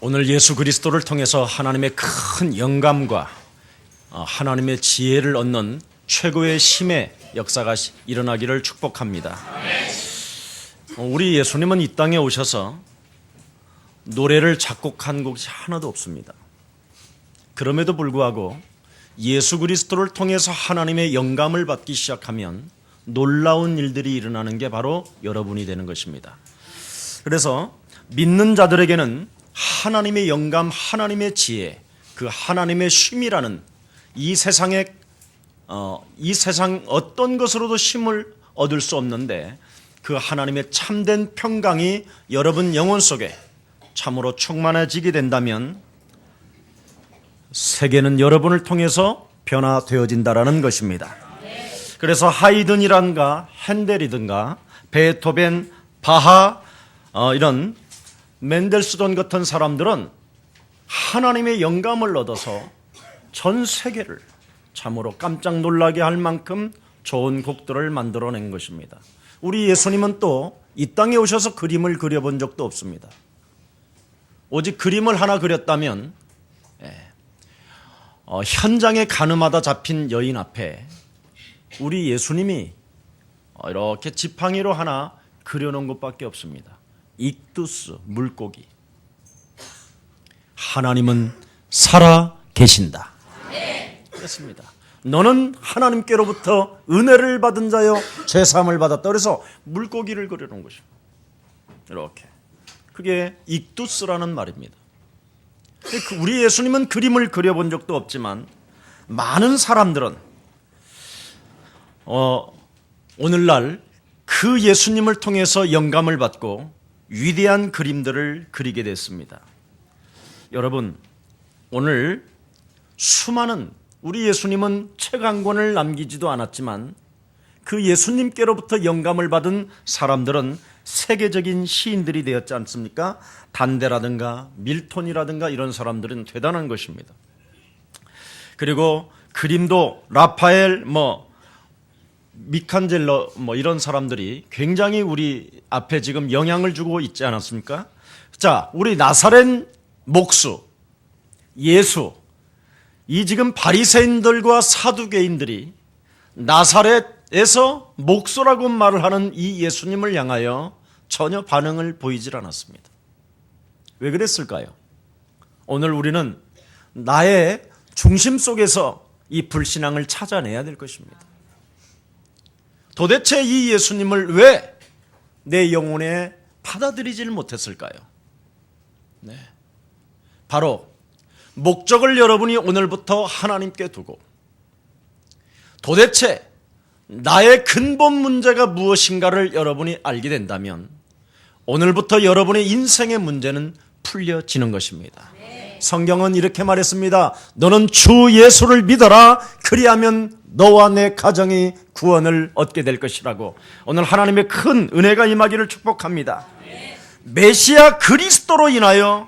오늘 예수 그리스도를 통해서 하나님의 큰 영감과 하나님의 지혜를 얻는 최고의 힘의 역사가 일어나기를 축복합니다. 우리 예수님은 이 땅에 오셔서 노래를 작곡한 곡이 하나도 없습니다. 그럼에도 불구하고 예수 그리스도를 통해서 하나님의 영감을 받기 시작하면 놀라운 일들이 일어나는 게 바로 여러분이 되는 것입니다. 그래서 믿는 자들에게는 하나님의 영감, 하나님의 지혜, 그 하나님의 쉼이라는 이 세상 어떤 것으로도 쉼을 얻을 수 없는데 그 하나님의 참된 평강이 여러분 영혼 속에 참으로 충만해지게 된다면 세계는 여러분을 통해서 변화되어진다라는 것입니다. 그래서 하이든이란가 핸델이든가 베토벤, 바하 이런 멘델스존 같은 사람들은 하나님의 영감을 얻어서 전 세계를 참으로 깜짝 놀라게 할 만큼 좋은 곡들을 만들어낸 것입니다. 우리 예수님은 또 이 땅에 오셔서 그림을 그려본 적도 없습니다. 오직 그림을 하나 그렸다면 현장에 가늠하다 잡힌 여인 앞에 우리 예수님이 이렇게 지팡이로 하나 그려놓은 것밖에 없습니다. 익두스, 물고기. 하나님은 살아 계신다. 그렇습니다. 너는 하나님께로부터 은혜를 받은 자여 죄사함을 받았다. 그래서 물고기를 그려놓은 것입니다. 이렇게. 그게 익두스라는 말입니다. 우리 예수님은 그림을 그려본 적도 없지만 많은 사람들은 오늘날 그 예수님을 통해서 영감을 받고 위대한 그림들을 그리게 됐습니다. 여러분, 오늘 수많은 우리 예수님은 책 한 권을 남기지도 않았지만 그 예수님께로부터 영감을 받은 사람들은 세계적인 시인들이 되었지 않습니까? 단데라든가 밀톤이라든가 이런 사람들은 대단한 것입니다. 그리고 그림도 라파엘, 미칸젤로 이런 사람들이 굉장히 우리 앞에 지금 영향을 주고 있지 않았습니까? 자, 우리 나사렛 목수, 예수, 이 지금 바리새인들과 사두개인들이 나사렛에서 목수라고 말을 하는 이 예수님을 향하여 전혀 반응을 보이질 않았습니다. 왜 그랬을까요? 오늘 우리는 나의 중심 속에서 이 불신앙을 찾아내야 될 것입니다. 도대체 이 예수님을 왜 내 영혼에 받아들이질 못했을까요? 바로 목적을 여러분이 오늘부터 하나님께 두고 도대체 나의 근본 문제가 무엇인가를 여러분이 알게 된다면 오늘부터 여러분의 인생의 문제는 풀려지는 것입니다. 성경은 이렇게 말했습니다. 너는 주 예수를 믿어라. 그리하면 너와 내 가정이 구원을 얻게 될 것이라고. 오늘 하나님의 큰 은혜가 임하기를 축복합니다. 메시아 그리스도로 인하여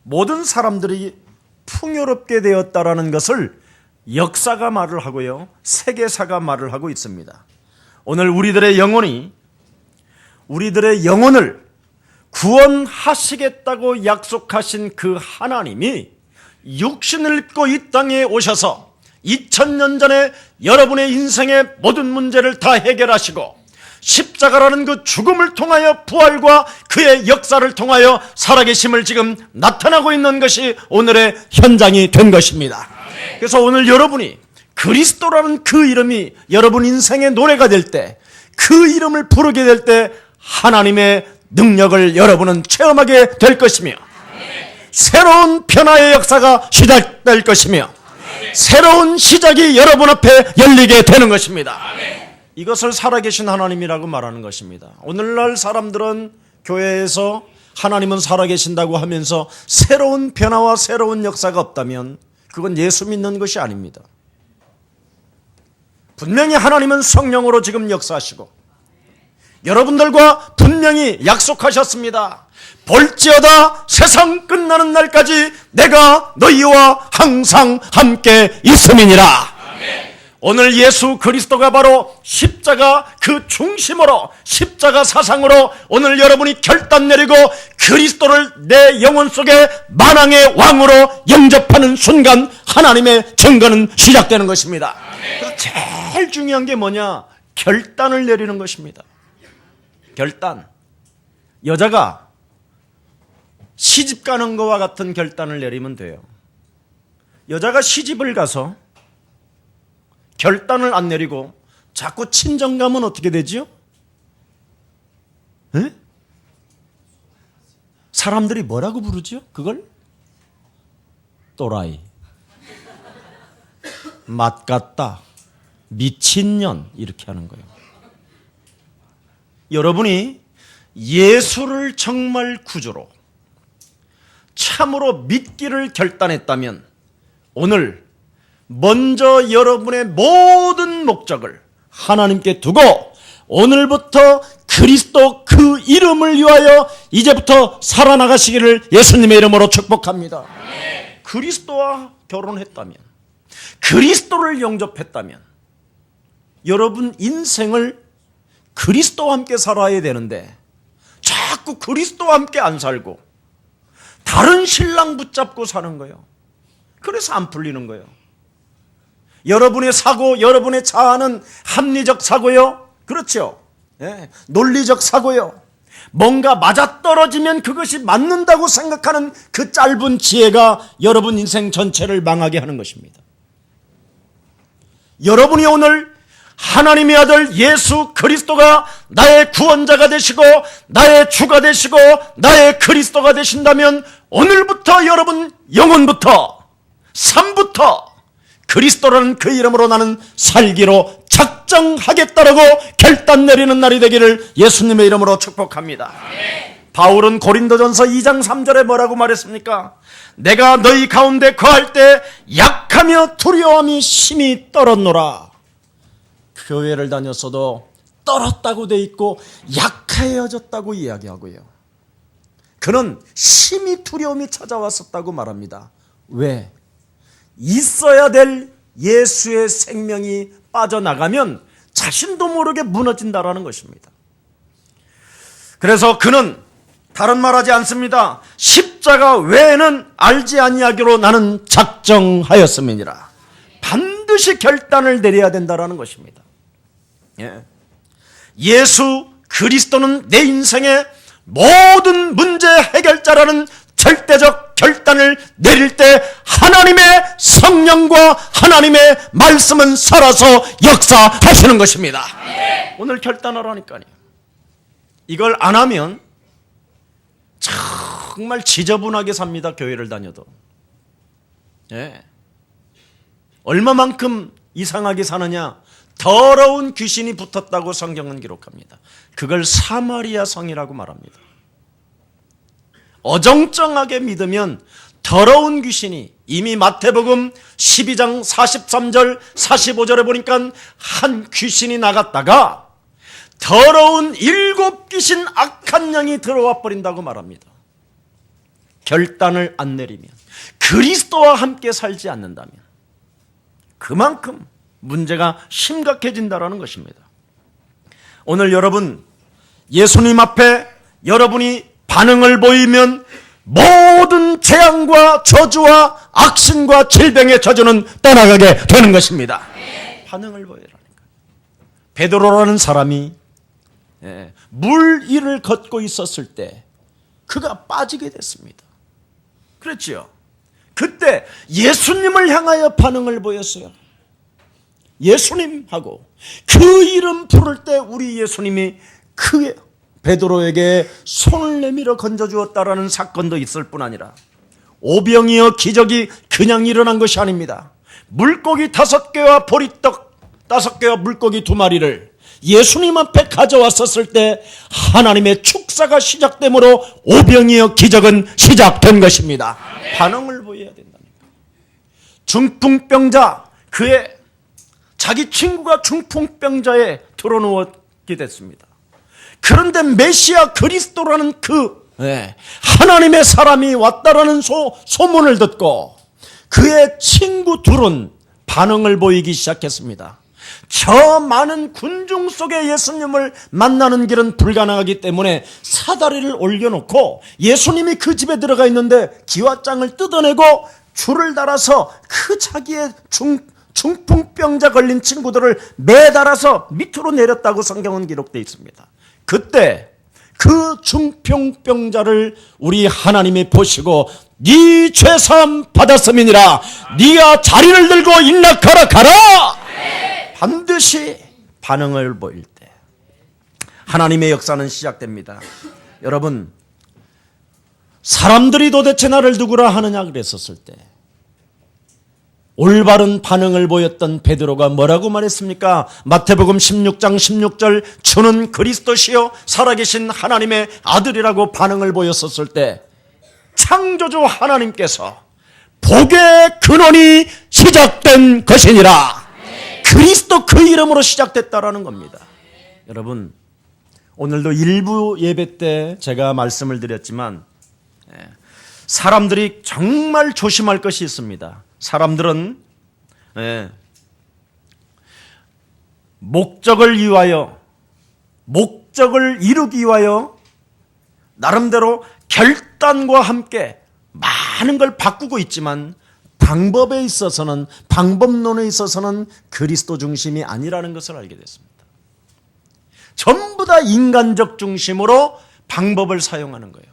모든 사람들이 풍요롭게 되었다라는 것을 역사가 말을 하고요, 세계사가 말을 하고 있습니다. 오늘 우리들의 영혼을 구원하시겠다고 약속하신 그 하나님이 육신을 입고 이 땅에 오셔서 2000년 전에 여러분의 인생의 모든 문제를 다 해결하시고 십자가라는 그 죽음을 통하여 부활과 그의 역사를 통하여 살아계심을 지금 나타나고 있는 것이 오늘의 현장이 된 것입니다. 그래서 오늘 여러분이 그리스도라는 그 이름이 여러분 인생의 노래가 될 때, 그 이름을 부르게 될 때 하나님의 능력을 여러분은 체험하게 될 것이며 새로운 변화의 역사가 시작될 것이며 새로운 시작이 여러분 앞에 열리게 되는 것입니다. 이것을 살아계신 하나님이라고 말하는 것입니다. 오늘날 사람들은 교회에서 하나님은 살아계신다고 하면서 새로운 변화와 새로운 역사가 없다면 그건 예수 믿는 것이 아닙니다. 분명히 하나님은 성령으로 지금 역사하시고 여러분들과 분명히 약속하셨습니다. 볼지어다 세상 끝나는 날까지 내가 너희와 항상 함께 있음이니라. 오늘 예수 그리스도가 바로 십자가 그 중심으로, 십자가 사상으로 오늘 여러분이 결단 내리고 그리스도를 내 영혼 속에 만왕의 왕으로 영접하는 순간 하나님의 증거는 시작되는 것입니다. 그래서 제일 중요한 게 뭐냐? 결단을 내리는 것입니다. 결단. 여자가 시집 가는 것과 같은 결단을 내리면 돼요. 여자가 시집을 가서 결단을 안 내리고 자꾸 친정 가면 어떻게 되지요? 에? 사람들이 뭐라고 부르지요? 그걸? 또라이, 맛같다, 미친년, 이렇게 하는 거예요. 여러분이 예수를 정말 구주로 참으로 믿기를 결단했다면 오늘 먼저 여러분의 모든 목적을 하나님께 두고 오늘부터 그리스도 그 이름을 위하여 이제부터 살아나가시기를 예수님의 이름으로 축복합니다. 그리스도와 결혼했다면, 그리스도를 영접했다면 여러분 인생을 그리스도와 함께 살아야 되는데 자꾸 그리스도와 함께 안 살고 다른 신랑 붙잡고 사는 거예요. 그래서 안 풀리는 거예요. 여러분의 사고, 여러분의 자아는 합리적 사고요. 그렇죠. 예, 논리적 사고요. 뭔가 맞아떨어지면 그것이 맞는다고 생각하는 그 짧은 지혜가 여러분 인생 전체를 망하게 하는 것입니다. 여러분이 오늘 하나님의 아들 예수 그리스도가 나의 구원자가 되시고 나의 주가 되시고 나의 그리스도가 되신다면 오늘부터 여러분 영혼부터 삶부터 그리스도라는 그 이름으로 나는 살기로 작정하겠다라고 결단 내리는 날이 되기를 예수님의 이름으로 축복합니다. 바울은 고린도전서 2장 3절에 뭐라고 말했습니까? 내가 너희 가운데 거할 때 약하며 두려움이 심히 떨었노라. 교회를 다녔어도 떨었다고 돼 있고 약해졌다고 이야기하고요. 그는 심히 두려움이 찾아왔었다고 말합니다. 왜? 있어야 될 예수의 생명이 빠져나가면 자신도 모르게 무너진다라는 것입니다. 그래서 그는 다른 말하지 않습니다. 십자가 외에는 알지 아니하기로 나는 작정하였음이니라. 반드시 결단을 내려야 된다라는 것입니다. 예수 그리스도는 내 인생의 모든 문제 해결자라는 절대적 결단을 내릴 때 하나님의 성령과 하나님의 말씀은 살아서 역사하시는 것입니다. 오늘 결단하라니까요. 이걸 안 하면 정말 지저분하게 삽니다. 교회를 다녀도. 얼마만큼 이상하게 사느냐? 더러운 귀신이 붙었다고 성경은 기록합니다. 그걸 사마리아 성이라고 말합니다. 어정쩡하게 믿으면 더러운 귀신이 이미 마태복음 12장 43절 45절에 보니까 한 귀신이 나갔다가 더러운 7귀신 악한 영이 들어와 버린다고 말합니다. 결단을 안 내리면, 그리스도와 함께 살지 않는다면 그만큼 문제가 심각해진다는 것입니다. 오늘 여러분 예수님 앞에 여러분이 반응을 보이면 모든 재앙과 저주와 악신과 질병의 저주는 떠나가게 되는 것입니다. 반응을 보이라니까. 베드로라는 사람이 물 위를 걷고 있었을 때 그가 빠지게 됐습니다. 그렇죠? 그때 예수님을 향하여 반응을 보였어요. 예수님하고 그 이름 부를 때 우리 예수님이 그 베드로에게 손을 내밀어 건져주었다라는 사건도 있을 뿐 아니라 오병이어 기적이 그냥 일어난 것이 아닙니다. 물고기 5개와 보리떡 5개와 물고기 2마리를 예수님 앞에 가져왔었을 때 하나님의 축사가 시작되므로 오병이어 기적은 시작된 것입니다. 반응을 보여야 된답니다. 중풍병자, 그의 자기 친구가 중풍병자에 들어누웠게 됐습니다. 그런데 메시아 그리스도라는 그 하나님의 사람이 왔다라는 소문을 듣고 그의 친구 둘은 반응을 보이기 시작했습니다. 저 많은 군중 속에 예수님을 만나는 길은 불가능하기 때문에 사다리를 올려놓고 예수님이 그 집에 들어가 있는데 기와장을 뜯어내고 줄을 달아서 그 자기의 중풍병자 걸린 친구들을 매달아서 밑으로 내렸다고 성경은 기록되어 있습니다. 그때 그 중풍병자를 우리 하나님이 보시고 네 죄사함 받았음이니라, 네가 자리를 들고 일어나가라 가라. 반드시 반응을 보일 때 하나님의 역사는 시작됩니다. 여러분, 사람들이 도대체 나를 누구라 하느냐 그랬었을 때 올바른 반응을 보였던 베드로가 뭐라고 말했습니까? 마태복음 16장 16절, 주는 그리스도시요 살아계신 하나님의 아들이라고 반응을 보였었을 때 창조주 하나님께서 복의 근원이 시작된 것이니라. 그리스도 그 이름으로 시작됐다라는 겁니다. 여러분, 오늘도 일부 예배 때 제가 말씀을 드렸지만 사람들이 정말 조심할 것이 있습니다. 사람들은 목적을 위하여, 목적을 이루기 위하여 나름대로 결단과 함께 많은 걸 바꾸고 있지만 방법에 있어서는, 방법론에 있어서는 그리스도 중심이 아니라는 것을 알게 됐습니다. 전부 다 인간적 중심으로 방법을 사용하는 거예요.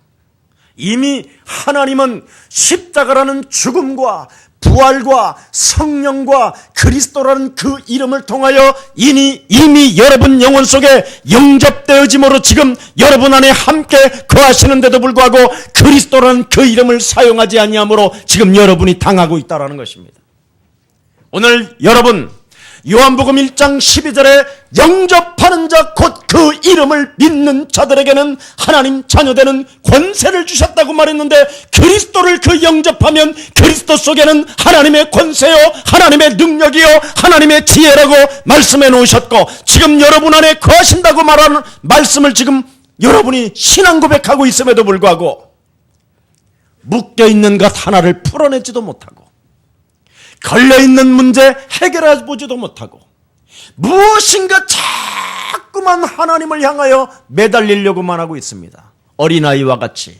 이미 하나님은 십자가라는 죽음과 부활과 성령과 그리스도라는 그 이름을 통하여 이미 여러분 영혼 속에 영접되어짐으로 지금 여러분 안에 함께 거하시는데도 불구하고 그리스도라는 그 이름을 사용하지 아니함으로 지금 여러분이 당하고 있다는 것입니다. 오늘 여러분 요한복음 1장 12절에 영접하는 자 곧 그 이름을 믿는 자들에게는 하나님 자녀되는 권세를 주셨다고 말했는데, 그리스도를 그 영접하면 그리스도 속에는 하나님의 권세요, 하나님의 능력이요, 하나님의 지혜라고 말씀해 놓으셨고, 지금 여러분 안에 거하신다고 말하는 말씀을 지금 여러분이 신앙 고백하고 있음에도 불구하고 묶여있는 것 하나를 풀어내지도 못하고 걸려있는 문제 해결해 보지도 못하고 무엇인가 자꾸만 하나님을 향하여 매달리려고만 하고 있습니다. 어린아이와 같이.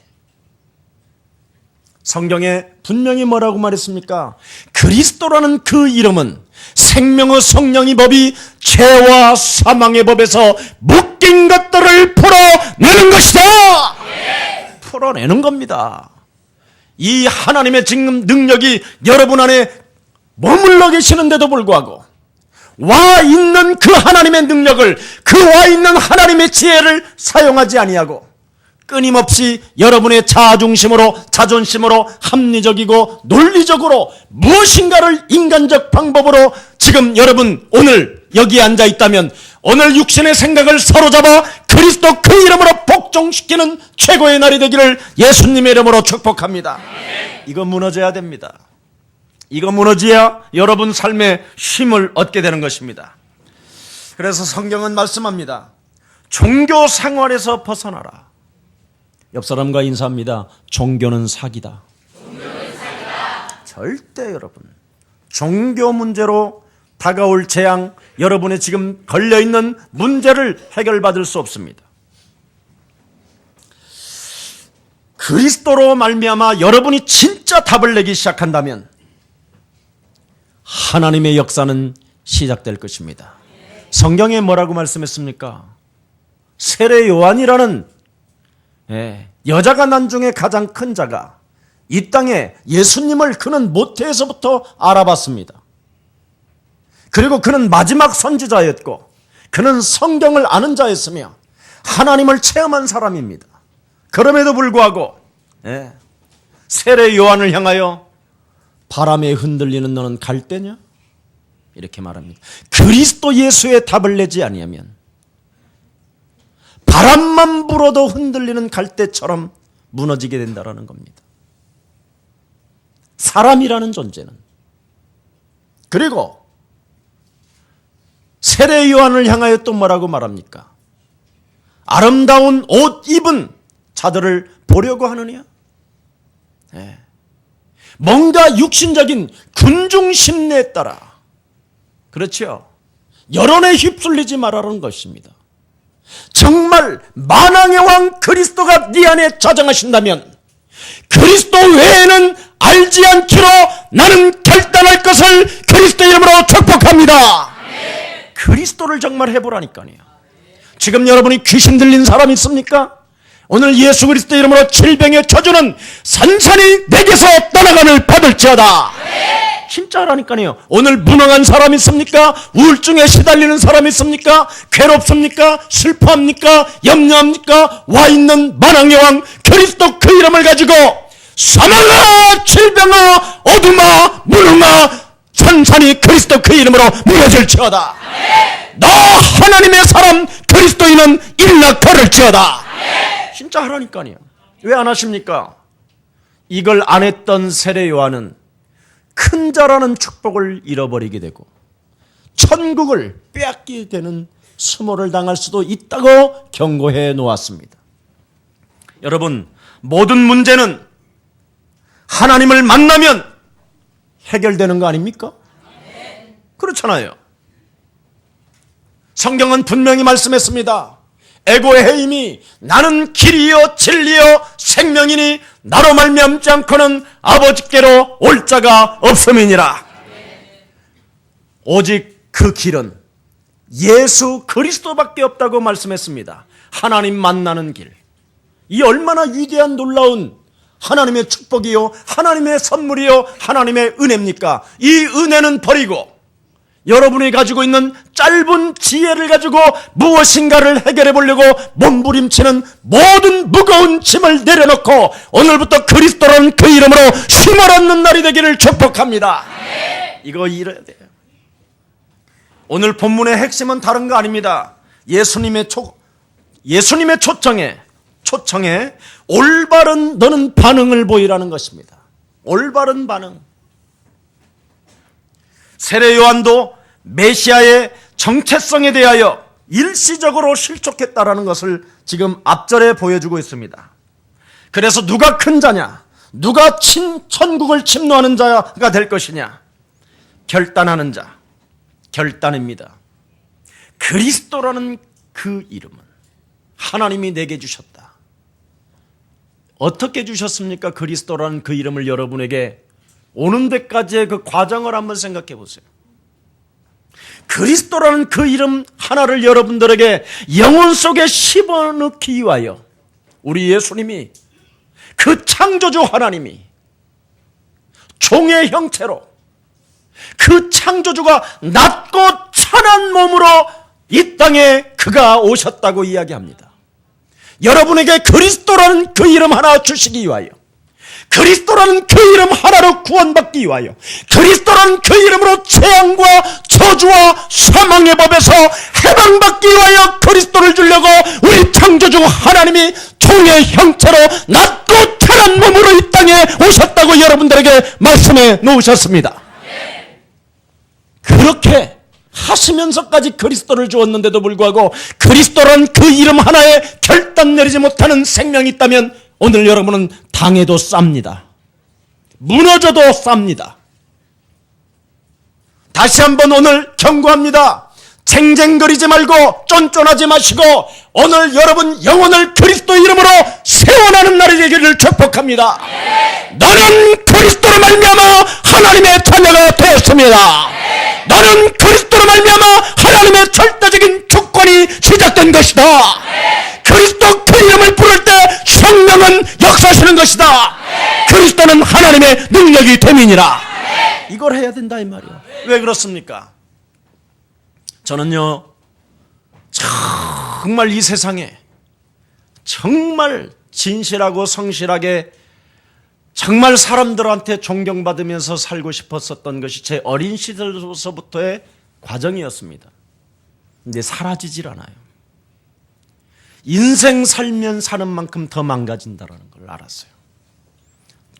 성경에 분명히 뭐라고 말했습니까? 그리스도라는 그 이름은 생명의 성령의 법이 죄와 사망의 법에서 묶인 것들을 풀어내는 것이다. 풀어내는 겁니다. 이 하나님의 지금 능력이 여러분 안에 머물러 계시는데도 불구하고 와 있는 그 하나님의 능력을, 그 와 있는 하나님의 지혜를 사용하지 아니하고 끊임없이 여러분의 자아중심으로, 자존심으로, 합리적이고 논리적으로 무엇인가를 인간적 방법으로 지금 여러분 오늘 여기 앉아 있다면 오늘 육신의 생각을 사로잡아 그리스도 그 이름으로 복종시키는 최고의 날이 되기를 예수님의 이름으로 축복합니다. 이거 무너져야 됩니다. 이거 무너져야 여러분 삶에 힘을 얻게 되는 것입니다. 그래서 성경은 말씀합니다. 종교 생활에서 벗어나라. 옆 사람과 인사합니다. 종교는 사기다. 절대 여러분 종교 문제로 다가올 재앙, 여러분의 지금 걸려있는 문제를 해결받을 수 없습니다. 그리스도로 말미암아 여러분이 진짜 답을 내기 시작한다면 하나님의 역사는 시작될 것입니다. 성경에 뭐라고 말씀했습니까? 세례 요한이라는 여자가 난 중에 가장 큰 자가 이 땅에 예수님을 그는 모태에서부터 알아봤습니다. 그리고 그는 마지막 선지자였고 그는 성경을 아는 자였으며 하나님을 체험한 사람입니다. 그럼에도 불구하고 세례 요한을 향하여 바람에 흔들리는 너는 갈대냐? 이렇게 말합니다. 그리스도 예수의 답을 내지 아니하면 바람만 불어도 흔들리는 갈대처럼 무너지게 된다는 겁니다. 사람이라는 존재는. 그리고 세례 요한을 향하여 또 뭐라고 말합니까? 아름다운 옷 입은 자들을 보려고 하느냐? 뭔가 육신적인 군중 심리에 따라 그렇죠? 여론에 휩쓸리지 말라는 것입니다. 정말 만왕의 왕 그리스도가 네 안에 자정하신다면 그리스도 외에는 알지 않기로 나는 결단할 것을 그리스도 이름으로 축복합니다. 그리스도를 정말 해보라니까요. 지금 여러분이 귀신 들린 사람 있습니까? 오늘 예수 그리스도 이름으로 질병의 저주는 산산이 내게서 떠나감을 받을지어다. 진짜라니까요. 오늘 무능한 사람 있습니까? 우울증에 시달리는 사람 있습니까? 괴롭습니까? 슬퍼합니까? 염려합니까? 와 있는 만왕의 왕 그리스도 그 이름을 가지고 사망아 질병아 어둠아 무능아 산산이 그리스도 그 이름으로 무너질지어다. 너 하나님의 사람 그리스도인은 일나 걸을지어다. 진짜 하라니까요. 왜 안 하십니까? 이걸 안 했던 세례 요한은 큰 자라는 축복을 잃어버리게 되고 천국을 빼앗기게 되는 수모를 당할 수도 있다고 경고해 놓았습니다. 여러분, 모든 문제는 하나님을 만나면 해결되는 거 아닙니까? 그렇잖아요. 성경은 분명히 말씀했습니다. 에고의 해임이 나는 길이요 진리요 생명이니 나로 말미암지 않고는 아버지께로 올 자가 없음이니라. 오직 그 길은 예수 그리스도밖에 없다고 말씀했습니다. 하나님 만나는 길. 이 얼마나 위대한 놀라운 하나님의 축복이요 하나님의 선물이요 하나님의 은혜입니까? 이 은혜는 버리고 여러분이 가지고 있는 짧은 지혜를 가지고 무엇인가를 해결해 보려고 몸부림치는 모든 무거운 짐을 내려놓고 오늘부터 그리스도라는 그 이름으로 힘을 얻는 날이 되기를 축복합니다. 이거 이래야 돼요. 오늘 본문의 핵심은 다른 거 아닙니다. 예수님의 초청에 올바른 너는 반응을 보이라는 것입니다. 올바른 반응. 세례 요한도 메시아의 정체성에 대하여 일시적으로 실족했다라는 것을 지금 앞절에 보여주고 있습니다. 그래서 누가 큰 자냐? 누가 천국을 침노하는 자가 될 것이냐? 결단하는 자. 결단입니다. 그리스도라는 그 이름은 하나님이 내게 주셨다. 어떻게 주셨습니까? 그리스도라는 그 이름을 여러분에게 오는 데까지의 그 과정을 한번 생각해 보세요. 그리스도라는 그 이름 하나를 여러분들에게 영혼 속에 심어넣기 위하여 우리 예수님이 그 창조주 하나님이 종의 형체로 그 창조주가 낮고 찬한 몸으로 이 땅에 그가 오셨다고 이야기합니다. 여러분에게 그리스도라는 그 이름 하나 주시기 위하여 그리스도라는 그 이름 하나로 구원받기 위하여 그리스도라는 그 이름으로 재앙과 저주와 사망의 법에서 해방받기 위하여 그리스도를 주려고 우리 창조주 하나님이 종의 형체로 낮고 찬한 몸으로 이 땅에 오셨다고 여러분들에게 말씀해 놓으셨습니다. 그렇게 하시면서까지 그리스도를 주었는데도 불구하고 그리스도라는 그 이름 하나에 결단 내리지 못하는 생명이 있다면 오늘 여러분은 당해도 쌉니다. 무너져도 쌉니다. 다시 한번 오늘 경고합니다. 쟁쟁거리지 말고 쫀쫀하지 마시고 오늘 여러분 영혼을 그리스도 이름으로 세워나는 날이 되기를 축복합니다. 나는 그리스도로 말미암아 하나님의 자녀가 되었습니다. 나는 그리스도로 말미암아 하나님의 절대적인 주권이 시작된 것이다. 그리스도 그 이름을 부를 때 성령은 역사하시는 것이다. 그리스도는 하나님의 능력이 됨이니라. 이걸 해야 된다 이 말이에요. 왜 그렇습니까? 저는요 정말 이 세상에 정말 진실하고 성실하게 정말 사람들한테 존경받으면서 살고 싶었었던 것이 제 어린 시절로서부터의 과정이었습니다. 근데 사라지질 않아요. 인생 살면 사는 만큼 더 망가진다는 걸 알았어요.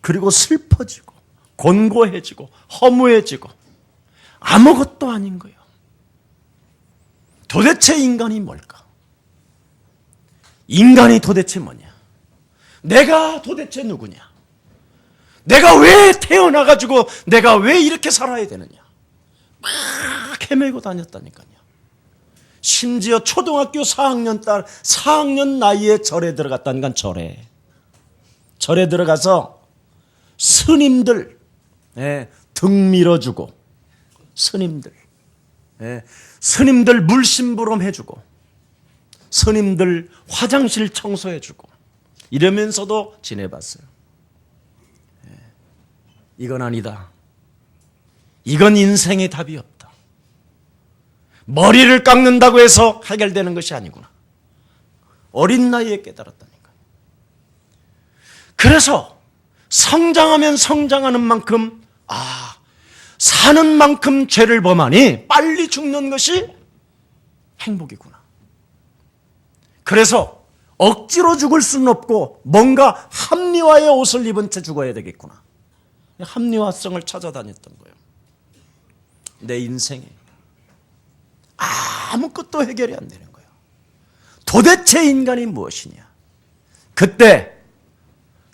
그리고 슬퍼지고 곤고해지고 허무해지고 아무것도 아닌 거예요. 도대체 인간이 뭘까? 인간이 도대체 뭐냐? 내가 도대체 누구냐? 내가 왜 태어나가지고 내가 왜 이렇게 살아야 되느냐? 막 헤매고 다녔다니까요. 심지어 초등학교 4학년 나이에 절에 들어갔다니까. 절에 들어가서 스님들 등 밀어주고, 스님들 물심부름 해주고, 스님들 화장실 청소해주고, 이러면서도 지내봤어요. 이건 아니다. 이건 인생의 답이 없다. 머리를 깎는다고 해서 해결되는 것이 아니구나. 어린 나이에 깨달았다니까. 그래서 성장하면 성장하는 만큼 사는 만큼 죄를 범하니 빨리 죽는 것이 행복이구나. 그래서 억지로 죽을 수는 없고 뭔가 합리화의 옷을 입은 채 죽어야 되겠구나. 합리화성을 찾아다녔던 거예요. 내 인생에 아무것도 해결이 안 되는 거예요. 도대체 인간이 무엇이냐? 그때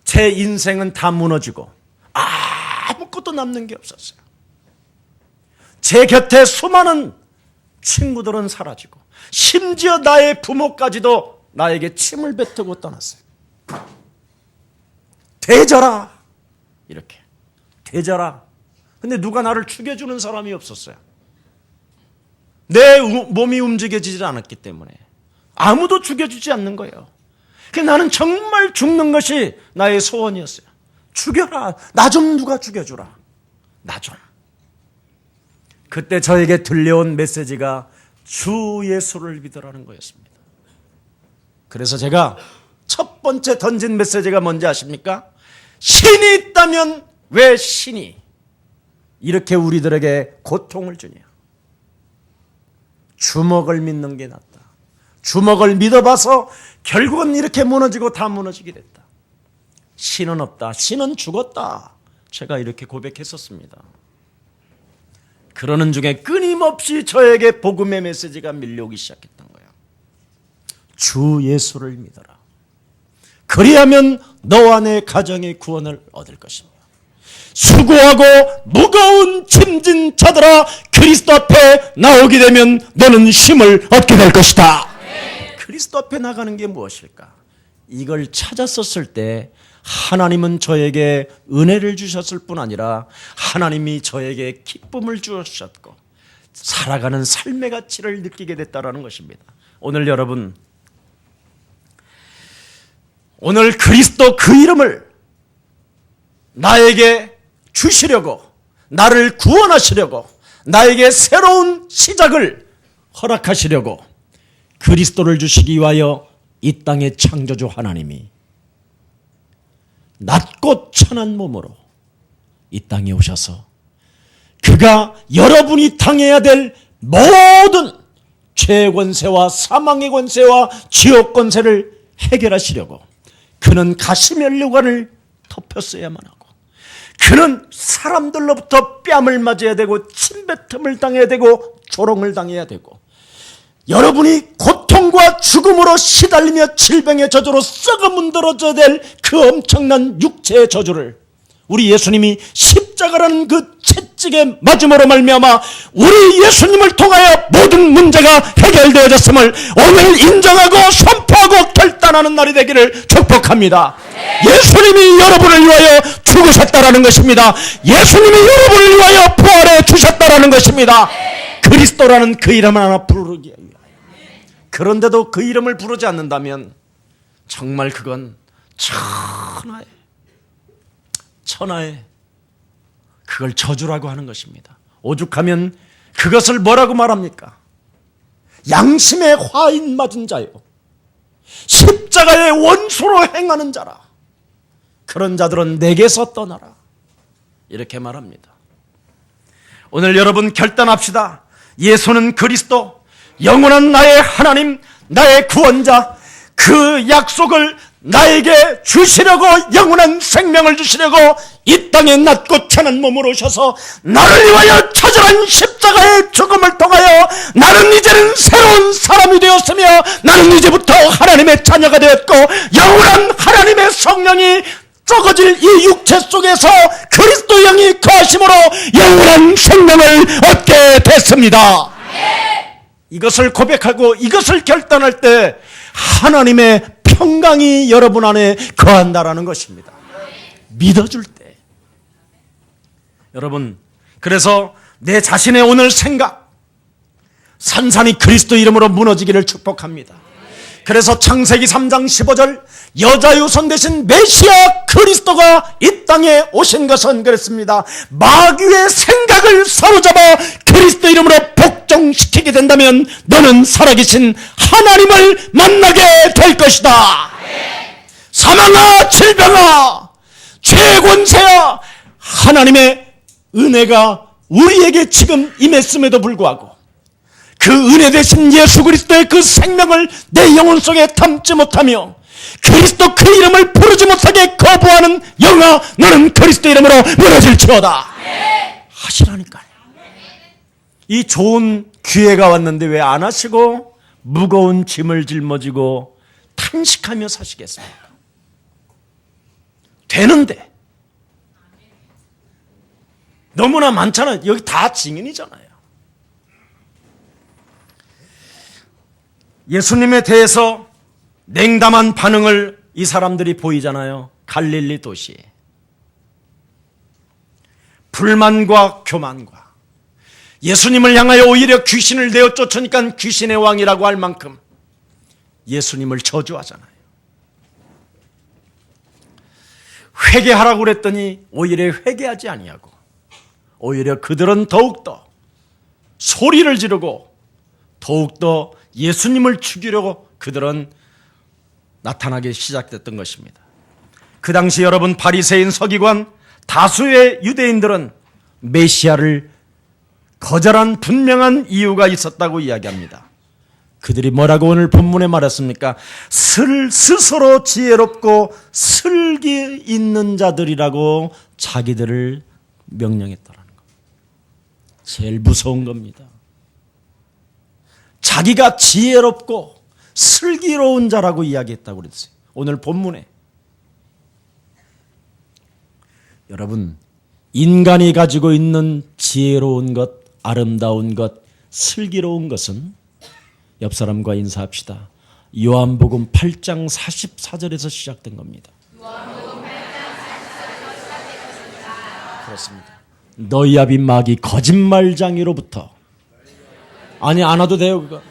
제 인생은 다 무너지고 아무것도 남는 게 없었어요. 제 곁에 수많은 친구들은 사라지고, 심지어 나의 부모까지도 나에게 침을 뱉고 떠났어요. 되져라, 이렇게 되져라. 근데 누가 나를 죽여주는 사람이 없었어요. 내 몸이 움직여지지 않았기 때문에 아무도 죽여주지 않는 거예요. 나는 정말 죽는 것이 나의 소원이었어요. 죽여라. 나 좀 누가 죽여주라. 나 좀. 그때 저에게 들려온 메시지가 주 예수를 믿으라는 거였습니다. 그래서 제가 첫 번째 던진 메시지가 뭔지 아십니까? 신이 있다면 왜 신이 이렇게 우리들에게 고통을 주냐? 주먹을 믿는 게 낫다. 주먹을 믿어봐서 결국은 이렇게 무너지고 다 무너지게 됐다. 신은 없다. 신은 죽었다. 제가 이렇게 고백했었습니다. 그러는 중에 끊임없이 저에게 복음의 메시지가 밀려오기 시작했던 거예요. 주 예수를 믿어라. 그리하면 너와 내 가정의 구원을 얻을 것이며, 수고하고 무거운 짐진 자들아 그리스도 앞에 나오게 되면 너는 힘을 얻게 될 것이다. 그리스도 앞에 나가는 게 무엇일까? 이걸 찾았었을 때 하나님은 저에게 은혜를 주셨을 뿐 아니라 하나님이 저에게 기쁨을 주셨고 살아가는 삶의 가치를 느끼게 됐다는 것입니다. 오늘 여러분, 오늘 그리스도 그 이름을 나에게 주시려고, 나를 구원하시려고, 나에게 새로운 시작을 허락하시려고 그리스도를 주시기 위하여 이 땅의 창조주 하나님이 낮고 천한 몸으로 이 땅에 오셔서 그가 여러분이 당해야 될 모든 죄의 권세와 사망의 권세와 지옥 권세를 해결하시려고 그는 가시면류관을 덮였어야만 하고, 그는 사람들로부터 뺨을 맞아야 되고 침뱉음을 당해야 되고 조롱을 당해야 되고, 여러분이 고통과 죽음으로 시달리며 질병의 저주로 썩어 문드러져야 될 그 엄청난 육체의 저주를 우리 예수님이 십자가라는 그 채찍에 맞음으로 말미암아 우리 예수님을 통하여 모든 문제가 해결되어졌음을 오늘 인정하고 선포하고 결단하는 날이 되기를 축복합니다. 예수님이 여러분을 위하여 죽으셨다라는 것입니다. 예수님이 여러분을 위하여 부활해 주셨다라는 것입니다. 그리스도라는 그 이름을 하나 부르기 위하여. 그런데도 그 이름을 부르지 않는다면 정말 그건 천하의 그걸 저주라고 하는 것입니다. 오죽하면 그것을 뭐라고 말합니까? 양심의 화인 맞은 자요, 십자가의 원수로 행하는 자라. 그런 자들은 내게서 떠나라. 이렇게 말합니다. 오늘 여러분 결단합시다. 예수는 그리스도, 영원한 나의 하나님, 나의 구원자, 그 약속을 나에게 주시려고, 영원한 생명을 주시려고 이 땅에 낮고 천한 몸으로 오셔서 나를 위하여 처절한 십자가의 죽음을 통하여 나는 이제는 새로운 사람이 되었으며 나는 이제부터 하나님의 자녀가 되었고 영원한 하나님의 성령이 썩어질 이 육체 속에서 그리스도 영이 거하심으로 영원한 생명을 얻게 됐습니다. 이것을 고백하고 이것을 결단할 때 하나님의 평강이 여러분 안에 거한다라는 것입니다. 믿어줄 때. 여러분, 그래서 내 자신의 오늘 생각, 산산이 그리스도 이름으로 무너지기를 축복합니다. 그래서 창세기 3장 15절, 여자유손 대신 메시아 그리스도가 이 땅에 오신 것은 그랬습니다. 마귀의 생각을 사로잡아 그리스도 이름으로 복종시키게 된다면 너는 살아계신 하나님을 만나게 될 것이다. 사망아, 질병아, 죄의 권세야, 하나님의 은혜가 우리에게 지금 임했음에도 불구하고 그 은혜 대신 예수 그리스도의 그 생명을 내 영혼 속에 담지 못하며 그리스도 그 이름을 부르지 못하게 거부하는 영아, 너는 그리스도 이름으로 무너질지어다 하시라니까요. 이 좋은 기회가 왔는데 왜 안 하시고 무거운 짐을 짊어지고 탄식하며 사시겠습니까? 되는데 너무나 많잖아요. 여기 다 증인이잖아요. 예수님에 대해서 냉담한 반응을 이 사람들이 보이잖아요. 갈릴리 도시에. 불만과 교만과 예수님을 향하여 오히려 귀신을 내어 쫓으니까 귀신의 왕이라고 할 만큼 예수님을 저주하잖아요. 회개하라고 그랬더니 오히려 회개하지 아니하고 오히려 그들은 더욱더 소리를 지르고 더욱더 예수님을 죽이려고 그들은 나타나기 시작됐던 것입니다. 그 당시 여러분, 바리새인, 서기관, 다수의 유대인들은 메시아를 거절한 분명한 이유가 있었다고 이야기합니다. 그들이 뭐라고 오늘 본문에 말했습니까? 스스로 지혜롭고 슬기 있는 자들이라고 자기들을 명령했다라는 것. 제일 무서운 겁니다. 자기가 지혜롭고 슬기로운 자라고 이야기했다고 그랬어요. 오늘 본문에. 여러분, 인간이 가지고 있는 지혜로운 것, 아름다운 것, 슬기로운 것은 옆 사람과 인사합시다. 요한복음 8장 44절에서 시작된 겁니다. 요한복음 8장 44절에서 시작된 것입니다. 그렇습니다. 너희 아비 마귀 거짓말장이로부터. 아니, 안 와도 돼요, 그거.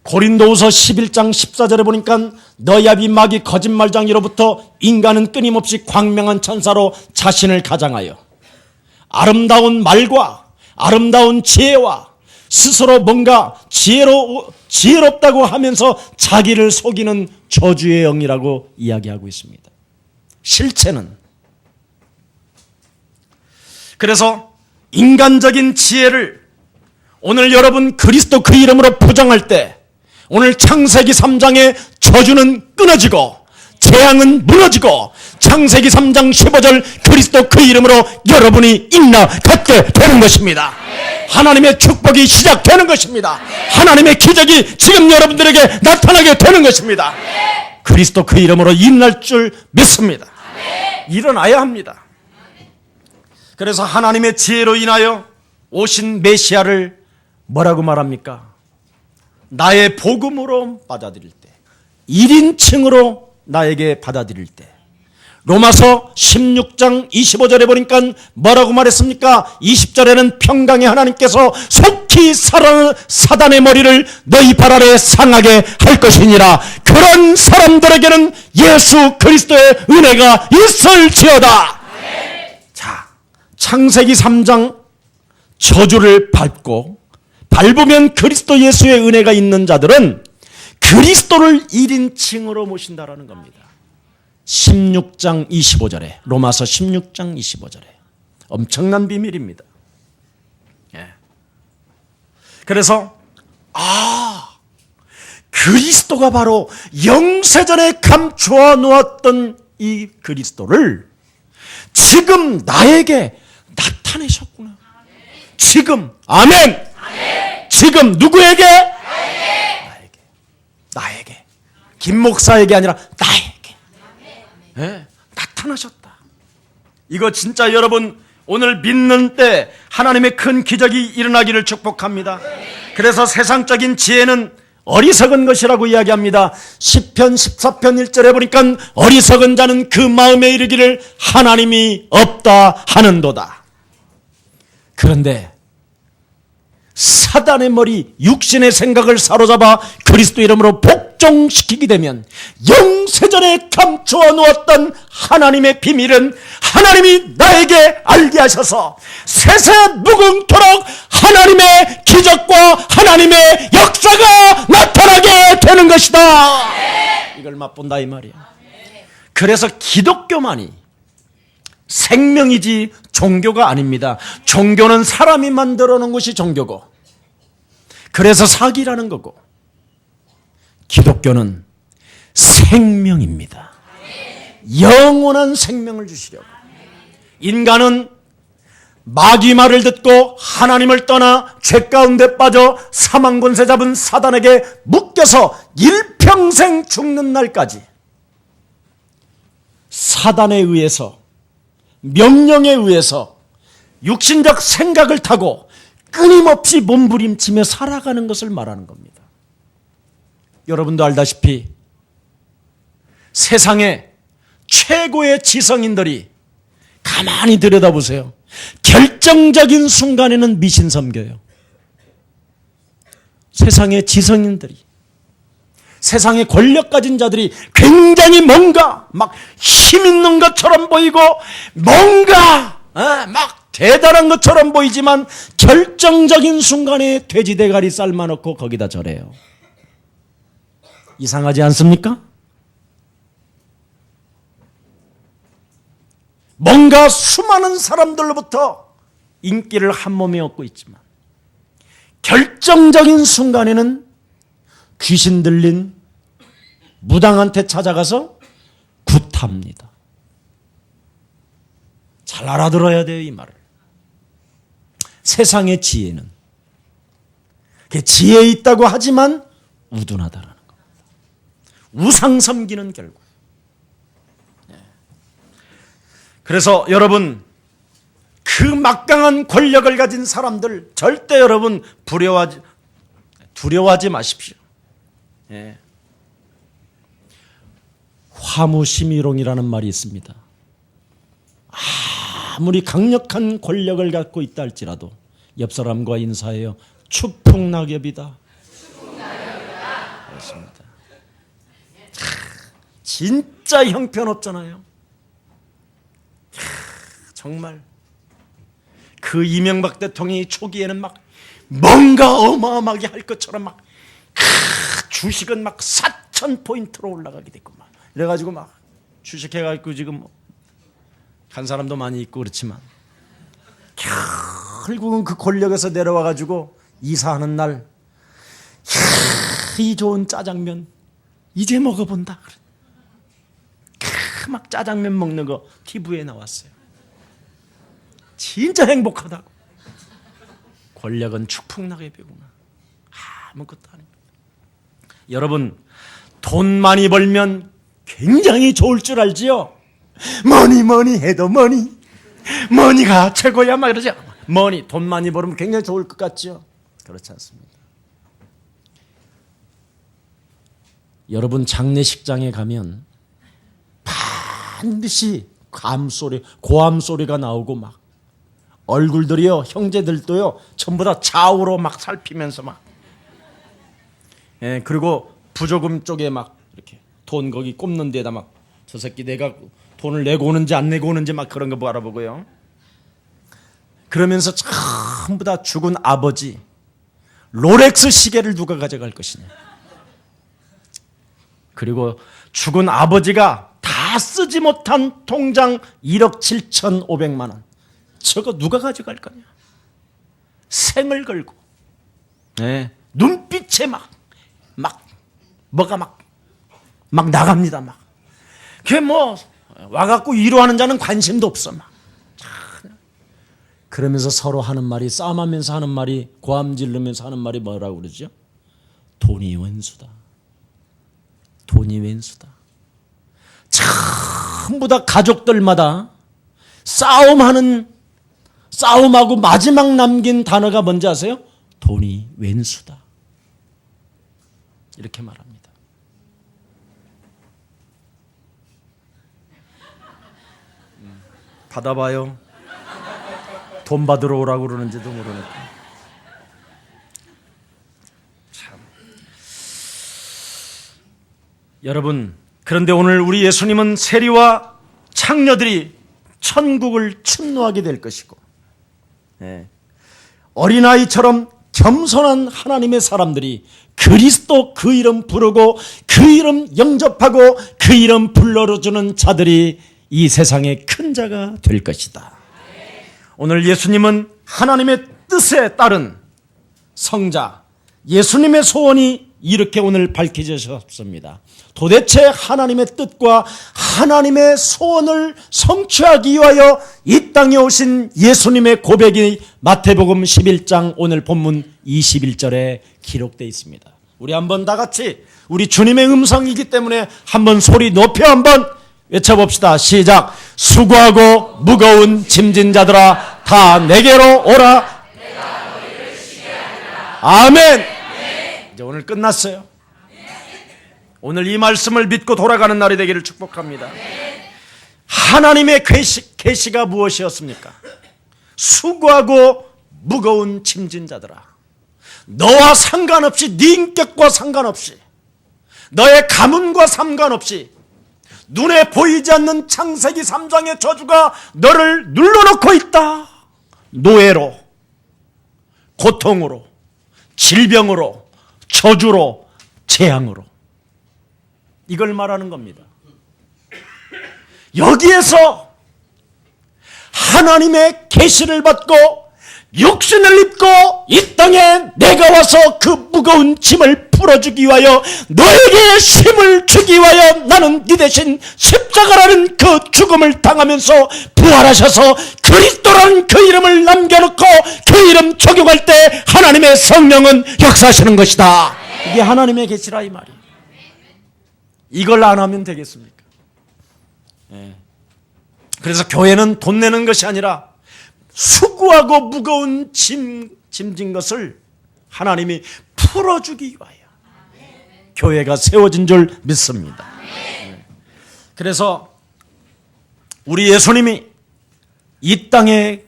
고린도후서 11장 14절에 보니까 너희 아비 마귀 거짓말장이로부터 인간은 끊임없이 광명한 천사로 자신을 가장하여 아름다운 말과 아름다운 지혜와 스스로 뭔가 지혜롭다고 하면서 자기를 속이는 저주의 영이라고 이야기하고 있습니다. 실체는. 그래서 인간적인 지혜를 오늘 여러분 그리스도 그 이름으로 부정할 때 오늘 창세기 3장의 저주는 끊어지고 재앙은 무너지고 창세기 3장 15절 그리스도 그 이름으로 여러분이 인나 갖게 되는 것입니다. 하나님의 축복이 시작되는 것입니다. 하나님의 기적이 지금 여러분들에게 나타나게 되는 것입니다. 그리스도 그 이름으로 인날 줄 믿습니다. 일어나야 합니다. 그래서 하나님의 지혜로 인하여 오신 메시아를 뭐라고 말합니까? 나의 복음으로 받아들일 때, 1인칭으로 나에게 받아들일 때. 로마서 16장 25절에 보니까 뭐라고 말했습니까? 20절에는 평강의 하나님께서 속히 사단의 머리를 너희 발 아래 상하게 할 것이니라. 그런 사람들에게는 예수 그리스도의 은혜가 있을지어다. 자, 창세기 3장 저주를 밟으면 그리스도 예수의 은혜가 있는 자들은 그리스도를 1인칭으로 모신다라는 겁니다. 16장 25절에, 로마서 16장 25절에. 엄청난 비밀입니다. 예. 그래서 그리스도가 바로 영세전에 감추어 놓았던 이 그리스도를 지금 나에게 나타내셨구나. 지금, 아멘. 지금 누구에게? 나에게. 김 목사에게 아니라 나에게. 나타나셨다. 이거 진짜 여러분 오늘 믿는 때 하나님의 큰 기적이 일어나기를 축복합니다. 그래서 세상적인 지혜는 어리석은 것이라고 이야기합니다. 시편 14편 1절에 보니까 어리석은 자는 그 마음에 이르기를 하나님이 없다 하는도다. 그런데 사단의 머리 육신의 생각을 사로잡아 그리스도 이름으로 복종시키게 되면 영세전에 감추어 놓았던 하나님의 비밀은 하나님이 나에게 알게 하셔서 세세 무궁토록 하나님의 기적과 하나님의 역사가 나타나게 되는 것이다. 이걸 맛본다 이 말이야. 그래서 기독교만이 생명이지 종교가 아닙니다. 종교는 사람이 만들어 놓은 것이 종교고, 그래서 사기라는 거고, 기독교는 생명입니다. 영원한 생명을 주시려고. 인간은 마귀 말을 듣고 하나님을 떠나 죄 가운데 빠져 사망 권세 잡은 사단에게 묶여서 일평생 죽는 날까지 사단에 의해서, 명령에 의해서 육신적 생각을 타고 끊임없이 몸부림치며 살아가는 것을 말하는 겁니다. 여러분도 알다시피 세상의 최고의 지성인들이 가만히 들여다보세요. 결정적인 순간에는 미신 섬겨요. 세상의 지성인들이, 세상의 권력 가진 자들이 굉장히 뭔가 막 힘 있는 것처럼 보이고 뭔가 막 대단한 것처럼 보이지만 결정적인 순간에 돼지 대가리 삶아놓고 거기다 절해요. 이상하지 않습니까? 뭔가 수많은 사람들로부터 인기를 한 몸에 얻고 있지만 결정적인 순간에는 귀신 들린 무당한테 찾아가서 굿합니다. 잘 알아들어야 돼요, 이 말을. 세상의 지혜는 지혜 있다고 하지만 우둔하다라는 겁니다. 우상 섬기는 결과. 그래서 여러분, 그 막강한 권력을 가진 사람들 절대 여러분 두려워하지 마십시오. 예. 화무심이롱이라는 말이 있습니다. 아무리 강력한 권력을 갖고 있다 할지라도 옆 사람과 인사해요. 추풍낙엽이다. 그렇습니다. 진짜 형편없잖아요. 정말 그 이명박 대통령이 초기에는 막 뭔가 어마어마하게 할 것처럼 막 주식은 막 4,000포인트로 올라가게 됐고 막 이래가지고 막 주식해가지고 지금 간 사람도 많이 있고 그렇지만 결국은 그 권력에서 내려와가지고 이사하는 날 이 좋은 짜장면 이제 먹어본다. 막 짜장면 먹는 거 TV에 나왔어요. 진짜 행복하다고. 권력은 추풍낙엽이구나. 아무것도 아닙니다. 여러분, 돈 많이 벌면 굉장히 좋을 줄 알지요? 뭐니 해도 머니가 최고야 막 이러죠. 돈 많이 벌면 굉장히 좋을 것 같죠? 그렇지 않습니다. 여러분, 장례식장에 가면 반드시 고함 소리가 나오고 막 얼굴들이요, 형제들도요, 전부 다 좌우로 막 살피면서 막, 예, 그리고 부조금 쪽에 막 이렇게 돈 거기 꼽는 데다 막 저 새끼 내가 돈을 내고 오는지 안 내고 오는지 막 그런 거 바라보고요. 그러면서 전부 다 죽은 아버지 롤렉스 시계를 누가 가져갈 것이냐. 그리고 죽은 아버지가 다 쓰지 못한 통장 1억 7,500만 원. 저거 누가 가져갈 거냐. 생을 걸고, 네, 눈빛에 뭐가 막 나갑니다. 막. 그게 뭐 와갖고 위로하는 자는 관심도 없어. 막. 그러면서 서로 하는 말이, 싸움하면서 하는 말이, 고함 지르면서 하는 말이 뭐라고 그러죠? 돈이 왼수다. 돈이 왼수다. 전부 다 가족들마다 싸움하고 마지막 남긴 단어가 뭔지 아세요? 돈이 왼수다. 이렇게 말합니다. 받아봐요. 돈 받으러 오라고 그러는지도 모르니까. 참. 여러분, 그런데 오늘 우리 예수님은 세리와 창녀들이 천국을 침노하게 될 것이고, 어린아이처럼 겸손한 하나님의 사람들이 그리스도 그 이름 부르고 그 이름 영접하고 그 이름 불러주는 자들이 이 세상의 큰 자가 될 것이다. 오늘 예수님은 하나님의 뜻에 따른 성자, 예수님의 소원이 이렇게 오늘 밝혀지셨습니다. 도대체 하나님의 뜻과 하나님의 소원을 성취하기 위하여 이 땅에 오신 예수님의 고백이 마태복음 11장 오늘 본문 21절에 기록되어 있습니다. 우리 한번 다 같이 우리 주님의 음성이기 때문에 한번 소리 높여 한번 외쳐봅시다. 시작. 수고하고 무거운 짐진 자들아 다 내게로 오라. 아멘. 이제 오늘 끝났어요. 오늘 이 말씀을 믿고 돌아가는 날이 되기를 축복합니다. 하나님의 계시가 무엇이었습니까? 수고하고 무거운 짐진 자들아, 너와 상관없이, 네 인격과 상관없이, 너의 가문과 상관없이 눈에 보이지 않는 창세기 3장의 저주가 너를 눌러놓고 있다. 노예로, 고통으로, 질병으로, 저주로, 재앙으로. 이걸 말하는 겁니다. 여기에서 하나님의 계시를 받고 육신을 입고 이 땅에 내가 와서 그 무거운 짐을 풀어주기 위하여 너에게 힘을 주기 위하여 나는 네 대신 십자가라는 그 죽음을 당하면서 부활하셔서 그리스도라는 그 이름을 남겨놓고 그 이름 적용할 때 하나님의 성령은 역사하시는 것이다. 이게 하나님의 계시라 이 말이에요. 이걸 안 하면 되겠습니까? 그래서 교회는 돈 내는 것이 아니라 수고하고 무거운 짐진 것을 하나님이 풀어주기 위하여 교회가 세워진 줄 믿습니다. 그래서 우리 예수님이 이 땅에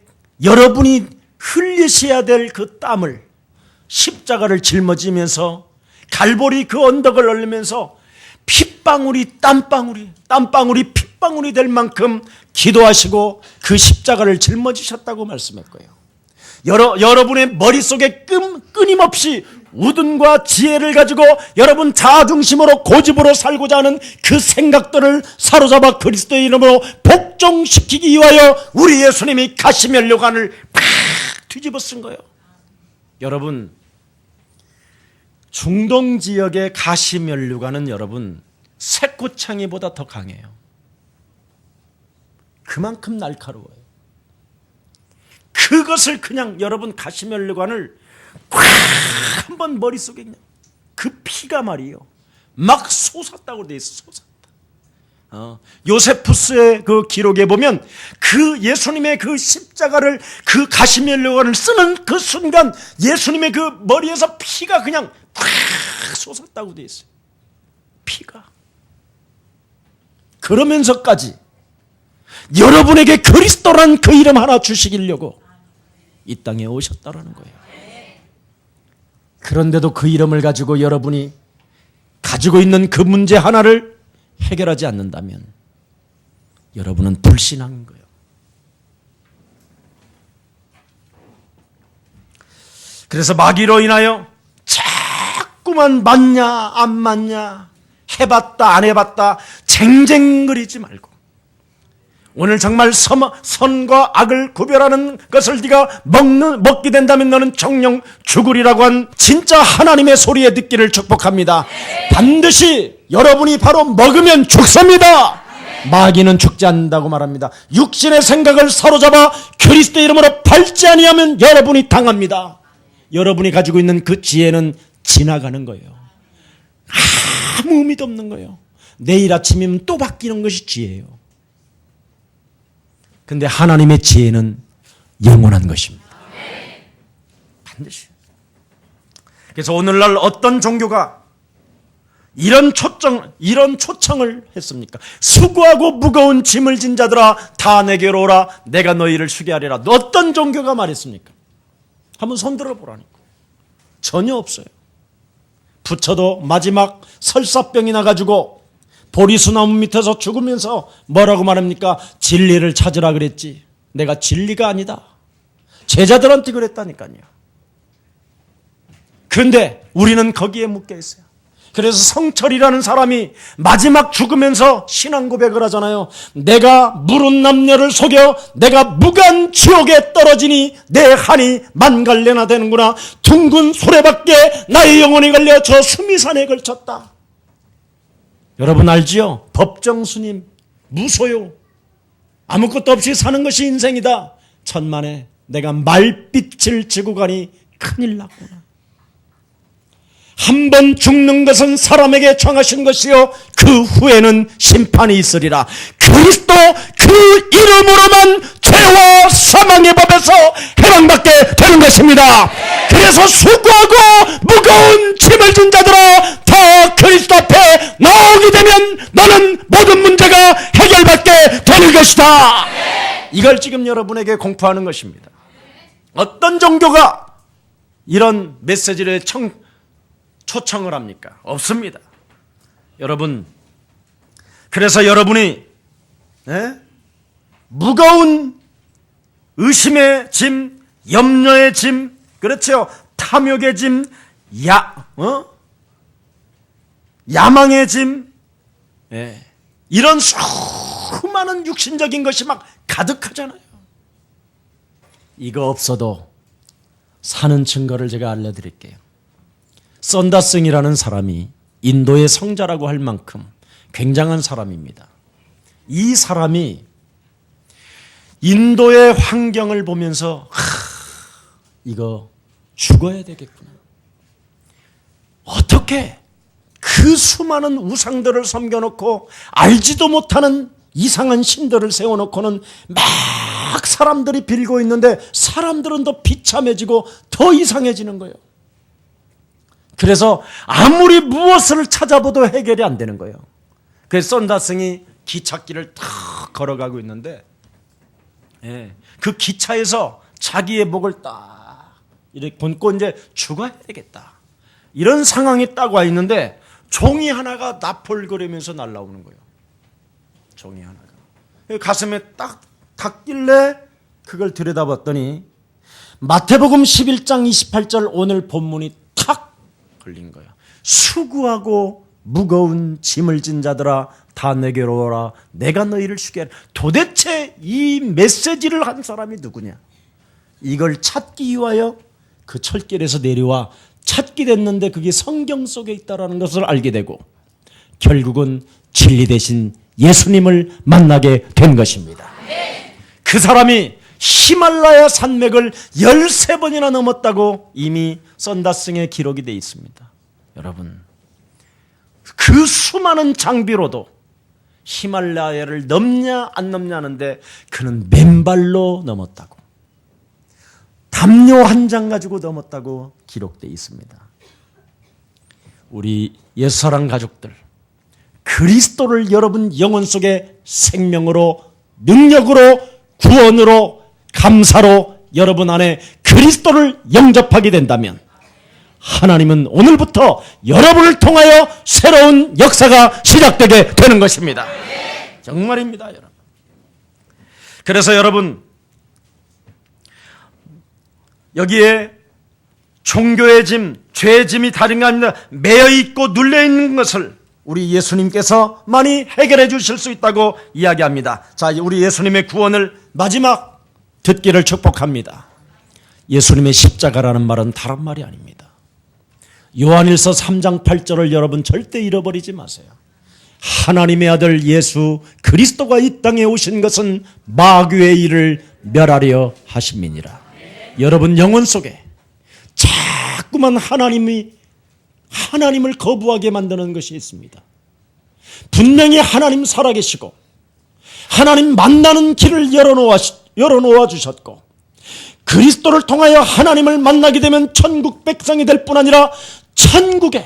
여러분이 흘리셔야 될 그 땀을, 십자가를 짊어지면서 갈보리 그 언덕을 올리면서 핏방울이 땀방울이 핏방울이 될 만큼 기도하시고 그 십자가를 짊어지셨다고 말씀했고요. 여러분의 머릿속에 끊임없이 우둔과 지혜를 가지고 여러분 자아중심으로 고집으로 살고자 하는 그 생각들을 사로잡아 그리스도의 이름으로 복종시키기 위하여 우리 예수님이 가시면류관을 팍 뒤집어 쓴 거예요. 여러분, 중동 지역의 가시면류관은 여러분 새꼬챙이보다 더 강해요. 그만큼 날카로워요. 그것을 그냥 여러분 가시면류관을 꽉 한번 머릿속에 그냥 그 피가 말이에요. 막 솟았다고 돼 있어. 솟았다. 요세푸스의 그 기록에 보면 그 예수님의 그 십자가를 그 가시면류관을 쓰는 그 순간 예수님의 그 머리에서 피가 그냥 꽉 솟았다고 돼 있어요. 피가. 그러면서까지 여러분에게 그리스도란 그 이름 하나 주시기려고 이 땅에 오셨다라는 거예요. 그런데도 그 이름을 가지고 여러분이 가지고 있는 그 문제 하나를 해결하지 않는다면 여러분은 불신앙인 거예요. 그래서 마귀로 인하여 자꾸만 맞냐 안 맞냐, 해봤다 안 해봤다 쟁쟁거리지 말고 오늘 정말 선과 악을 구별하는 것을 네가 먹게 된다면 너는 정령 죽으리라고 한 진짜 하나님의 소리에 듣기를 축복합니다. 반드시 여러분이 바로 먹으면 죽습니다. 마귀는 죽지 않는다고 말합니다. 육신의 생각을 사로잡아 그리스도의 이름으로 밟지 아니하면 여러분이 당합니다. 여러분이 가지고 있는 그 지혜는 지나가는 거예요. 아무 의미도 없는 거예요. 내일 아침이면 또 바뀌는 것이 지혜예요. 근데 하나님의 지혜는 영원한 것입니다. 반드시. 그래서 오늘날 어떤 종교가 이런 초청을 했습니까? 수고하고 무거운 짐을 진 자들아 다 내게로 오라 내가 너희를 쉬게 하리라. 어떤 종교가 말했습니까? 한번 손 들어보라니까. 전혀 없어요. 부처도 마지막 설사병이 나가지고 보리수나무 밑에서 죽으면서 뭐라고 말합니까? 진리를 찾으라 그랬지. 내가 진리가 아니다. 제자들한테 그랬다니까요. 그런데 우리는 거기에 묶여 있어요. 그래서 성철이라는 사람이 마지막 죽으면서 신앙 고백을 하잖아요. 내가 물은 남녀를 속여 내가 무간 지옥에 떨어지니 내 한이 만갈래나 되는구나. 둥근 수레밖에 나의 영혼이 걸려 저 수미산에 걸쳤다. 여러분 알지요? 법정스님 무소요. 아무것도 없이 사는 것이 인생이다. 천만에 내가 말빛을 지고 가니 큰일 났구나. 한 번 죽는 것은 사람에게 정하신 것이요 그 후에는 심판이 있으리라. 그리스도 그 이름으로만 죄와 사망의 법에서 해방받게 되는 것입니다. 그래서 수고하고 무거운 짐을 진 자들아 다 그리스도 앞에 나오게 되면 너는 모든 문제가 해결받게 되는 것이다. 이걸 지금 여러분에게 공포하는 것입니다. 어떤 종교가 이런 메시지를 초청을 합니까? 없습니다. 여러분, 그래서 여러분이 무거운 의심의 짐, 염려의 짐, 그렇죠? 탐욕의 짐, 야망의 짐, 이런 수많은 육신적인 것이 막 가득하잖아요. 이거 없어도 사는 증거를 제가 알려드릴게요. 썬다승이라는 사람이 인도의 성자라고 할 만큼 굉장한 사람입니다. 이 사람이 인도의 환경을 보면서 이거 죽어야 되겠구나. 어떻게 그 수많은 우상들을 섬겨놓고 알지도 못하는 이상한 신들을 세워놓고는 막 사람들이 빌고 있는데 사람들은 더 비참해지고 더 이상해지는 거예요. 그래서 아무리 무엇을 찾아봐도 해결이 안 되는 거예요. 그래서 썬다승이 기찻길을 탁 걸어가고 있는데 그 기차에서 자기의 목을 딱 이렇게 건고 이제 죽어야 되겠다. 이런 상황이 딱 와 있는데 종이 하나가 나폴거리면서 날아오는 거예요. 종이 하나가. 가슴에 딱 닿길래 그걸 들여다봤더니 마태복음 11장 28절 오늘 본문이 탁 걸린 거야. 수고하고 무거운 짐을 진 자들아 다 내게로 오라 내가 너희를 쉬게 하리라. 도대체 이 메시지를 한 사람이 누구냐? 이걸 찾기 위하여 그 철길에서 내려와 찾게 됐는데 그게 성경 속에 있다는 것을 알게 되고 결국은 진리 대신 예수님을 만나게 된 것입니다. 그 사람이 히말라야 산맥을 13번이나 넘었다고 이미 썬다승에 기록이 되어 있습니다. 여러분, 그 수많은 장비로도 히말라야를 넘냐 안 넘냐 하는데 그는 맨발로 넘었다고, 담요 한 장 가지고 넘었다고 기록되어 있습니다. 우리 예수사랑 가족들, 그리스도를 여러분 영혼 속에 생명으로, 능력으로, 구원으로, 감사로 여러분 안에 그리스도를 영접하게 된다면 하나님은 오늘부터 여러분을 통하여 새로운 역사가 시작되게 되는 것입니다. 정말입니다, 여러분. 그래서 여러분, 여기에 종교의 짐, 죄의 짐이 다른 게 아니라 매여있고 눌려있는 것을 우리 예수님께서 많이 해결해 주실 수 있다고 이야기합니다. 자, 우리 예수님의 구원을 마지막 듣기를 축복합니다. 예수님의 십자가라는 말은 다른 말이 아닙니다. 요한일서 3장 8절을 여러분 절대 잃어버리지 마세요. 하나님의 아들 예수 그리스도가 이 땅에 오신 것은 마귀의 일을 멸하려 하심이니라. 여러분 영혼 속에 자꾸만 하나님을 거부하게 만드는 것이 있습니다. 분명히 하나님 살아계시고 하나님 만나는 길을 열어놓아 주셨고, 그리스도를 통하여 하나님을 만나게 되면 천국 백성이 될 뿐 아니라 천국에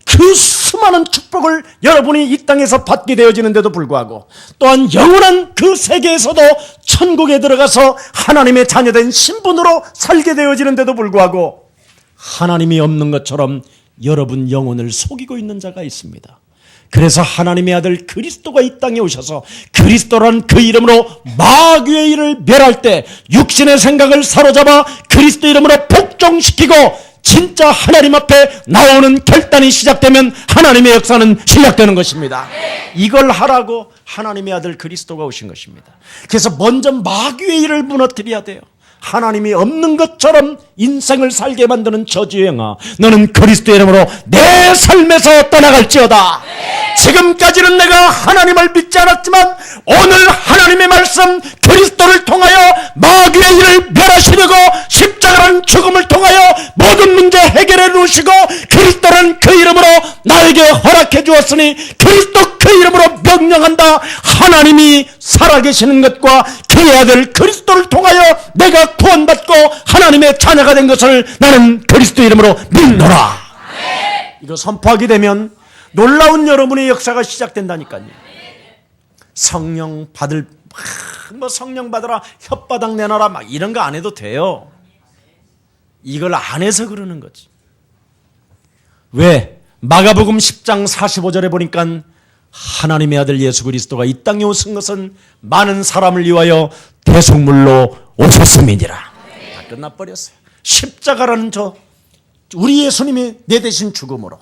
그 수많은 축복을 여러분이 이 땅에서 받게 되어지는데도 불구하고, 또한 영원한 그 세계에서도 천국에 들어가서 하나님의 자녀된 신분으로 살게 되어지는데도 불구하고 하나님이 없는 것처럼 여러분 영혼을 속이고 있는 자가 있습니다. 그래서 하나님의 아들 그리스도가 이 땅에 오셔서 그리스도라는 그 이름으로 마귀의 일을 멸할 때 육신의 생각을 사로잡아 그리스도 이름으로 복종시키고 진짜 하나님 앞에 나오는 결단이 시작되면 하나님의 역사는 시작되는 것입니다. 이걸 하라고 하나님의 아들 그리스도가 오신 것입니다. 그래서 먼저 마귀의 일을 무너뜨려야 돼요. 하나님이 없는 것처럼 인생을 살게 만드는 저주의 영아, 너는 그리스도의 이름으로 내 삶에서 떠나갈지어다. 지금까지는 내가 하나님을 믿지 않았지만 오늘 하나님의 말씀 그리스도를 통하여 마귀의 일을 멸하시려고 십자가라는 죽음을 통하여 모든 문제 해결해 놓으시고 그리스도라는 그 이름으로 나에게 허락해 주었으니 그리스도 그 이름으로 명령한다. 하나님이 살아계시는 것과 그의 아들 그리스도를 통하여 내가 구원받고 하나님의 자녀가 된 것을 나는 그리스도 이름으로 믿노라. 이거 선포하게 되면 놀라운 여러분의 역사가 시작된다니까요. 성령 받을, 성령 받으라, 혓바닥 내놔라, 막 이런 거 안 해도 돼요. 이걸 안 해서 그러는 거지. 왜? 마가복음 10장 45절에 보니까 하나님의 아들 예수 그리스도가 이 땅에 오신 것은 많은 사람을 위하여 대속물로 오셨음이니라. 다 끝나버렸어요. 십자가라는 우리 예수님이 내 대신 죽음으로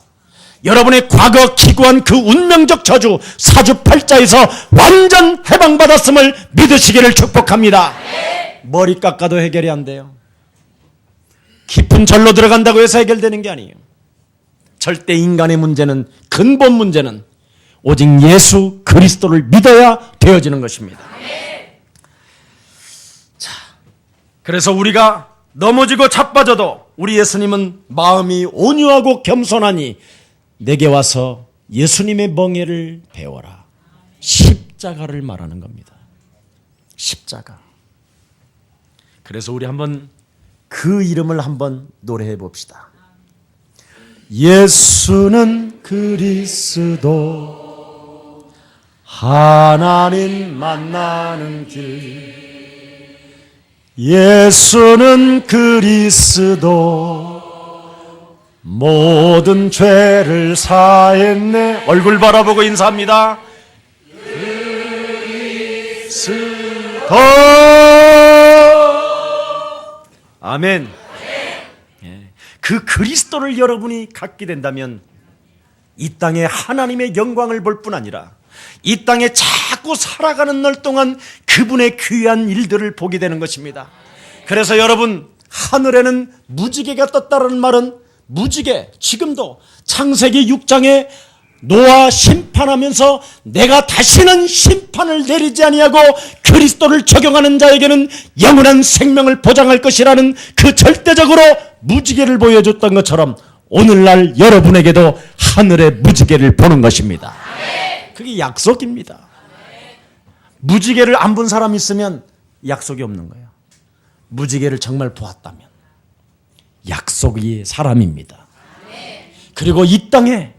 여러분의 과거 기구한 그 운명적 저주 사주팔자에서 완전 해방받았음을 믿으시기를 축복합니다. 머리 깎아도 해결이 안 돼요. 깊은 절로 들어간다고 해서 해결되는 게 아니에요. 절대 인간의 문제는, 근본 문제는 오직 예수 그리스도를 믿어야 되어지는 것입니다. 자, 그래서 우리가 넘어지고 자빠져도 우리 예수님은 마음이 온유하고 겸손하니 내게 와서 예수님의 멍에를 배워라. 십자가를 말하는 겁니다. 십자가. 그래서 우리 한번 그 이름을 한번 노래해 봅시다. 예수는 그리스도 하나님 만나는 길, 예수는 그리스도 모든 죄를 사했네. 얼굴 바라보고 인사합니다. 그리스도. 아멘. 그 그리스도를 여러분이 갖게 된다면 이 땅에 하나님의 영광을 볼 뿐 아니라 이 땅에 자꾸 살아가는 날 동안 그분의 귀한 일들을 보게 되는 것입니다. 그래서 여러분, 하늘에는 무지개가 떴다는 말은 무지개, 지금도 창세기 6장에 노아 심판하면서 내가 다시는 심판을 내리지 아니하고 그리스도를 적용하는 자에게는 영원한 생명을 보장할 것이라는 그 절대적으로 무지개를 보여줬던 것처럼 오늘날 여러분에게도 하늘의 무지개를 보는 것입니다. 그게 약속입니다. 무지개를 안 본 사람 있으면 약속이 없는 거예요. 무지개를 정말 보았다면 약속이 사람입니다. 그리고 이 땅에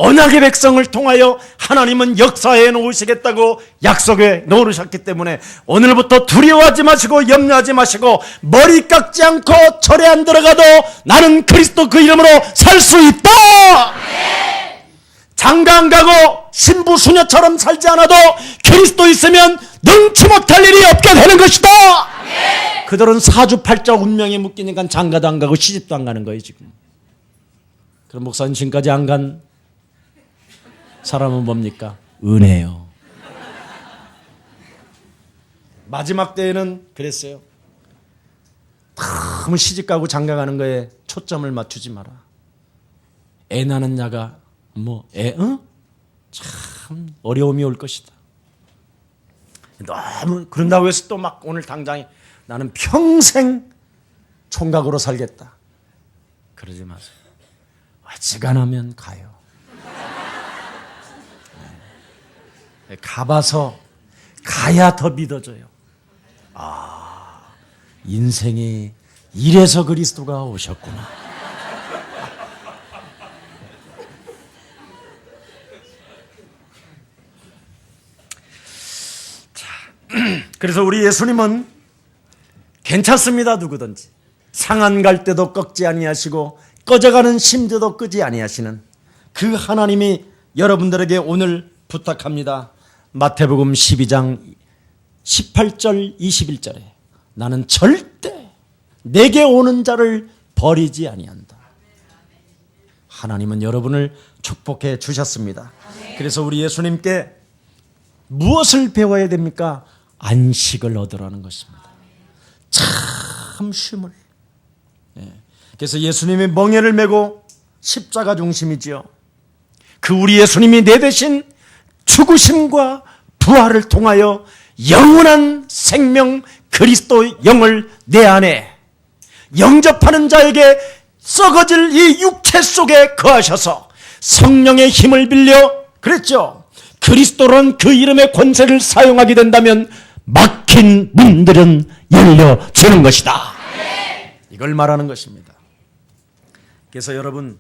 언약의 백성을 통하여 하나님은 역사해 놓으시겠다고 약속해 놓으셨기 때문에 오늘부터 두려워하지 마시고 염려하지 마시고 머리 깎지 않고 절에 안 들어가도 나는 그리스도 그 이름으로 살 수 있다. 장가 안 가고 신부 수녀처럼 살지 않아도 그리스도 있으면 능치 못할 일이 없게 되는 것이다. 그들은 사주팔자 운명에 묶이니까 장가도 안 가고 시집도 안 가는 거예요 지금. 그럼 목사님 지금까지 안 간 사람은 뭡니까? 은혜요. 마지막 때에는 그랬어요. 너무 시집가고 장가가는 거에 초점을 맞추지 마라. 애 낳는 자가 참 어려움이 올 것이다. 너무 그런다고 해서 또 막 오늘 당장에 나는 평생 총각으로 살겠다. 그러지 마세요. 어지간하면 가요. 가봐서 가야 더 믿어져요. 인생이 이래서 그리스도가 오셨구나. 그래서 우리 예수님은 괜찮습니다. 누구든지 상한 갈 때도 꺾지 아니하시고 꺼져가는 심지도 끄지 아니하시는 그 하나님이 여러분들에게 오늘 부탁합니다. 마태복음 12장 18절 21절에 나는 절대 내게 오는 자를 버리지 아니한다. 하나님은 여러분을 축복해 주셨습니다. 그래서 우리 예수님께 무엇을 배워야 됩니까? 안식을 얻으라는 것입니다. 참 쉼을. 그래서 예수님이 멍에를 메고 십자가 중심이지요. 그 우리 예수님이 내 대신 죽으심과 부활을 통하여 영원한 생명 그리스도의 영을 내 안에 영접하는 자에게 썩어질 이 육체 속에 거하셔서 성령의 힘을 빌려 그랬죠. 그리스도란 그 이름의 권세를 사용하게 된다면 막힌 문들은 열려지는 것이다. 이걸 말하는 것입니다. 그래서 여러분,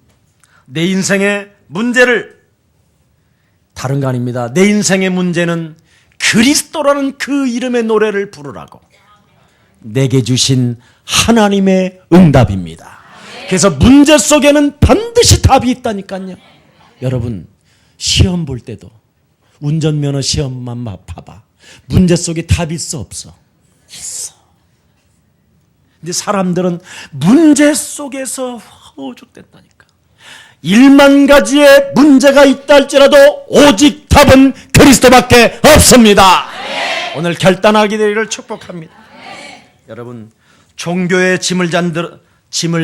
내 인생의 문제를 다른 거 아닙니다. 내 인생의 문제는 그리스도라는 그 이름의 노래를 부르라고 내게 주신 하나님의 응답입니다. 그래서 문제 속에는 반드시 답이 있다니까요. 여러분, 시험 볼 때도 운전면허 시험만 봐봐. 문제 속에 답이 있어 없어? 있어. 근데 사람들은 문제 속에서 허우적댄다니까. 1만 가지의 문제가 있다 할지라도 오직 답은 그리스도밖에 없습니다. 오늘 결단하게 되기를 축복합니다. 여러분, 종교의 짐을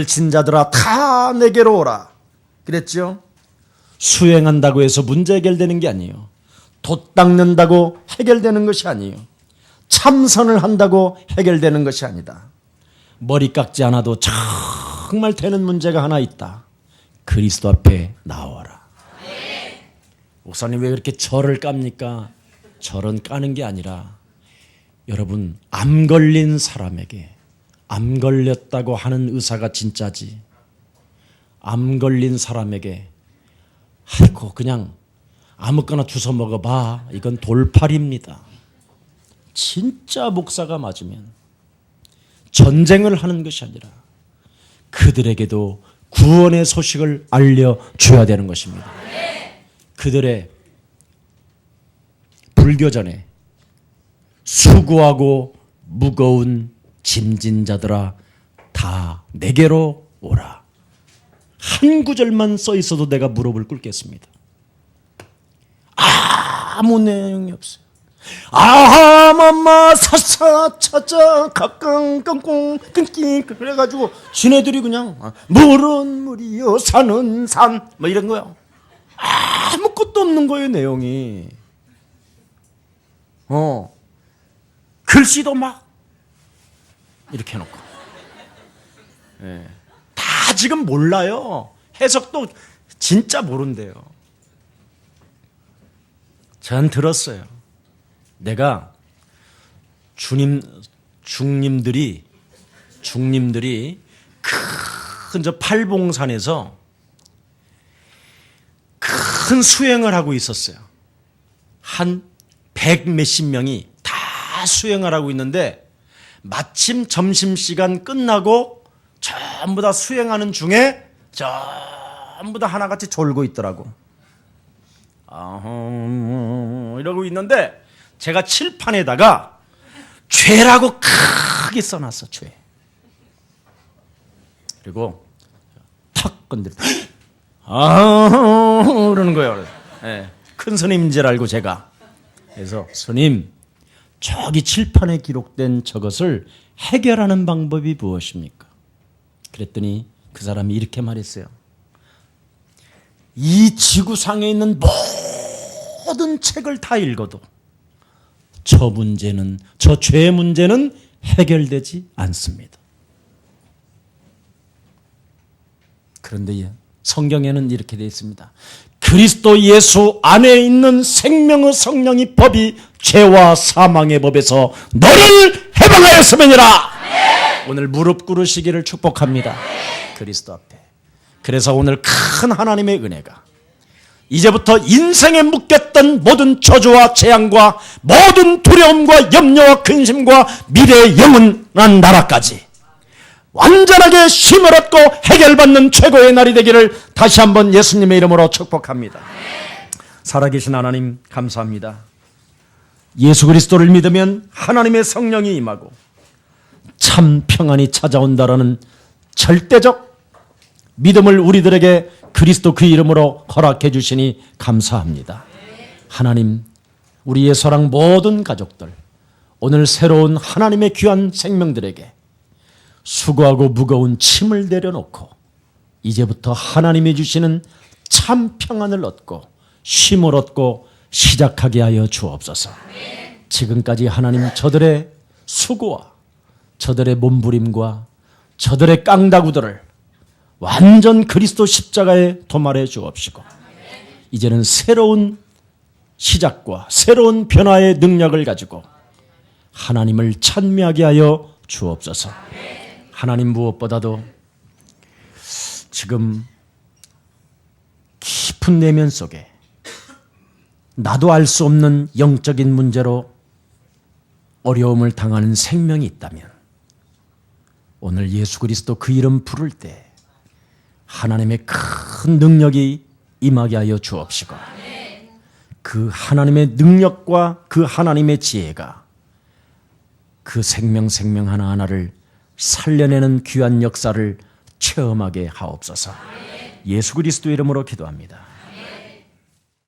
진 자들아 다 내게로 오라 그랬죠. 수행한다고 해서 문제 해결되는 게 아니에요. 돛 닦는다고 해결되는 것이 아니에요. 참선을 한다고 해결되는 것이 아니다. 머리 깎지 않아도 정말 되는 문제가 하나 있다. 그리스도 앞에 나와라. 목사님 왜 그렇게 절을 깝니까? 절은 까는 게 아니라 여러분, 암 걸린 사람에게 암 걸렸다고 하는 의사가 진짜지. 암 걸린 사람에게 아이고 그냥 아무거나 주워 먹어봐. 이건 돌팔입니다. 진짜 목사가 맞으면 전쟁을 하는 것이 아니라 그들에게도 구원의 소식을 알려줘야 되는 것입니다. 그들의 불교전에 수고하고 무거운 짐진 자들아 다 내게로 오라. 한 구절만 써 있어도 내가 무릎을 꿇겠습니다. 아무 내용이 없어요. 아하마마 사사차차 각강깡꽁 끊기 그래가지고 지네들이 그냥 물은 물이요 산은 산 뭐 이런 거요. 아무것도 없는 거예요. 내용이. 글씨도 막 이렇게 해놓고 다 지금 몰라요. 해석도 진짜 모른대요. 전 들었어요. 내가 중님들이 큰 저 팔봉산에서 큰 수행을 하고 있었어요. 한 100 몇십 명이 다 수행을 하고 있는데 마침 점심시간 끝나고 전부 다 수행하는 중에 전부 다 하나같이 졸고 있더라고. 이러고 있는데 제가 칠판에다가 죄라고 크게 써놨어. 죄. 그리고 탁 건드려 그러는 거예요. 큰 스님인 줄 알고 제가. 그래서 스님, 저기 칠판에 기록된 저것을 해결하는 방법이 무엇입니까? 그랬더니 그 사람이 이렇게 말했어요. 이 지구상에 있는 모든 책을 다 읽어도 저 죄 문제는 해결되지 않습니다. 그런데 성경에는 이렇게 되어 있습니다. 그리스도 예수 안에 있는 생명의 성령이 법이 죄와 사망의 법에서 너를 해방하였음이니라. 오늘 무릎 꿇으시기를 축복합니다. 그리스도 앞에. 그래서 오늘 큰 하나님의 은혜가 이제부터 인생에 묶였던 모든 저주와 재앙과 모든 두려움과 염려와 근심과 미래의 영원한 나라까지 완전하게 쉼을 얻고 해결받는 최고의 날이 되기를 다시 한번 예수님의 이름으로 축복합니다. 살아계신 하나님 감사합니다. 예수 그리스도를 믿으면 하나님의 성령이 임하고 참 평안이 찾아온다라는 절대적 믿음을 우리들에게 그리스도 그 이름으로 허락해 주시니 감사합니다. 하나님, 우리의 사랑 모든 가족들, 오늘 새로운 하나님의 귀한 생명들에게 수고하고 무거운 짐을 내려놓고 이제부터 하나님이 주시는 참 평안을 얻고 쉼을 얻고 시작하게 하여 주옵소서. 지금까지 하나님 저들의 수고와 저들의 몸부림과 저들의 깡다구들을 완전 그리스도 십자가에 도말해 주옵시고 이제는 새로운 시작과 새로운 변화의 능력을 가지고 하나님을 찬미하게 하여 주옵소서. 하나님, 무엇보다도 지금 깊은 내면 속에 나도 알 수 없는 영적인 문제로 어려움을 당하는 생명이 있다면 오늘 예수 그리스도 그 이름 부를 때 하나님의 큰 능력이 임하게 하여 주옵시고 그 하나님의 능력과 그 하나님의 지혜가 그 생명 하나하나를 살려내는 귀한 역사를 체험하게 하옵소서. 예수 그리스도 이름으로 기도합니다.